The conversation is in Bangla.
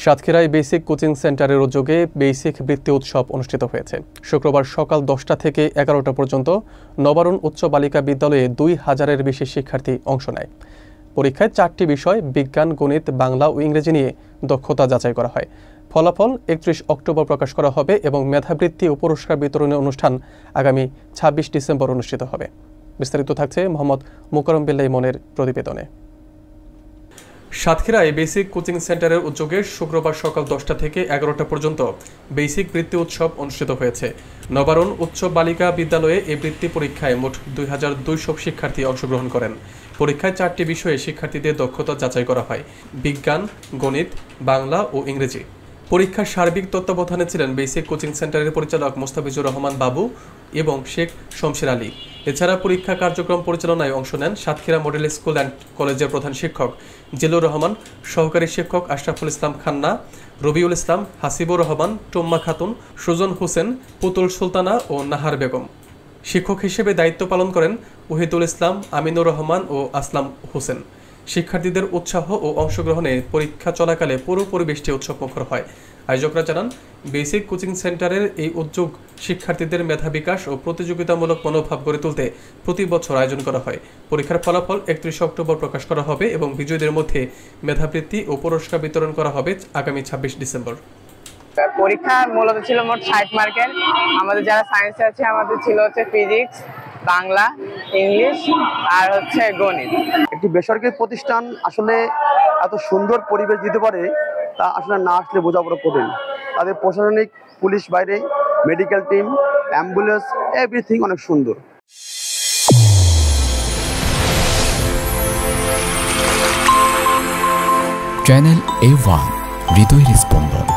সাতক্ষীরায় বেসিক কোচিং সেন্টারের উদ্যোগে বেসিক বৃত্তি উৎসব অনুষ্ঠিত হয়েছে। শুক্রবার সকাল 10টা থেকে 11টা পর্যন্ত নবারুণ উচ্চ বালিকা বিদ্যালয়ে 2000-এর বেশি শিক্ষার্থী অংশ নেয়। পরীক্ষায় 4টি বিষয় বিজ্ঞান, গণিত, বাংলা ও ইংরেজি নিয়ে দক্ষতা যাচাই করা হয়। ফলাফল 31 অক্টোবর প্রকাশ করা হবে এবং মেধাবৃত্তি ও পুরস্কার বিতরণের অনুষ্ঠান আগামী 26 ডিসেম্বর অনুষ্ঠিত হবে। বিস্তারিত থাকছে মোহাম্মদ মুকাররম বিল্লাহ ইমনের প্রতিবেদনে। সাতক্ষীরায় বেসিক কোচিং সেন্টারের উদ্যোগে শুক্রবার সকাল 10টা থেকে 11টা পর্যন্ত বেসিক বৃত্তি উৎসব অনুষ্ঠিত হয়েছে। নবারুণ উচ্চ বালিকা বিদ্যালয়ে এই বৃত্তি পরীক্ষায় মোট 2200 শিক্ষার্থী অংশগ্রহণ করেন। পরীক্ষায় 4টি বিষয়ে শিক্ষার্থীদের দক্ষতা যাচাই করা হয়: বিজ্ঞান, গণিত, বাংলা ও ইংরেজি। পরীক্ষার সার্বিক তত্ত্বাবধানে ছিলেন বেসিক কোচিং সেন্টারের পরিচালক মোস্তাফিজুর রহমান বাবু এবং শেখ শমশের আলী। এছাড়া পরীক্ষা কার্যক্রম পরিচালনায় অংশ নেন সাতক্ষীরা মডেল স্কুল অ্যান্ড কলেজের প্রধান শিক্ষক জিলুর রহমান, সহকারী শিক্ষক আশরাফুল ইসলাম খান্না, রবিউল ইসলাম, হাসিবুর রহমান, টুম্মা খাতুন, সুজন হোসেন, পুতুল সুলতানা ও নাহার বেগম। শিক্ষক হিসেবে দায়িত্ব পালন করেন ওহিদুল ইসলাম, আমিনুর রহমান ও আসলাম হোসেন। শিক্ষার্থীদের উৎসাহ ও অংশগ্রহণে পরীক্ষা চলাকালে পুরো পরিবেশটি উৎসবমুখর হয়। আয়োজকরা জানান, বেসিক কোচিং সেন্টারের এই উদ্যোগ শিক্ষার্থীদের মেধা বিকাশ ও প্রতিযোগিতামূলক মনোভাব গড়ে তুলতে প্রতি বছর আয়োজন করা হয়। পরীক্ষার ফলাফল 31 অক্টোবর প্রকাশ করা হবে এবং বিজয়ীদের মধ্যে মেধাবৃত্তি ও পুরস্কার বিতরণ করা হবে আগামী 26 ডিসেম্বর। পরীক্ষা মূলত ছিল মোট 60 মার্কের। আমাদের যারা সায়েন্সে আছে আমাদের ছিল ফিজিক্স, বাংলা, ইংলিশ আর গণিত। একটি বেসরকারি প্রতিষ্ঠান আসলে এত সুন্দর পরিবেশ দিতে পারে তা আসলে না আসলে বোঝা বড় কঠিন। তাদের প্রশাসনিক, পুলিশ বাইরে, মেডিকেল টিম, অ্যাম্বুলেন্স, এভরিথিং অনেক সুন্দর। চ্যানেল A1 হৃদয়ের স্পন্দন।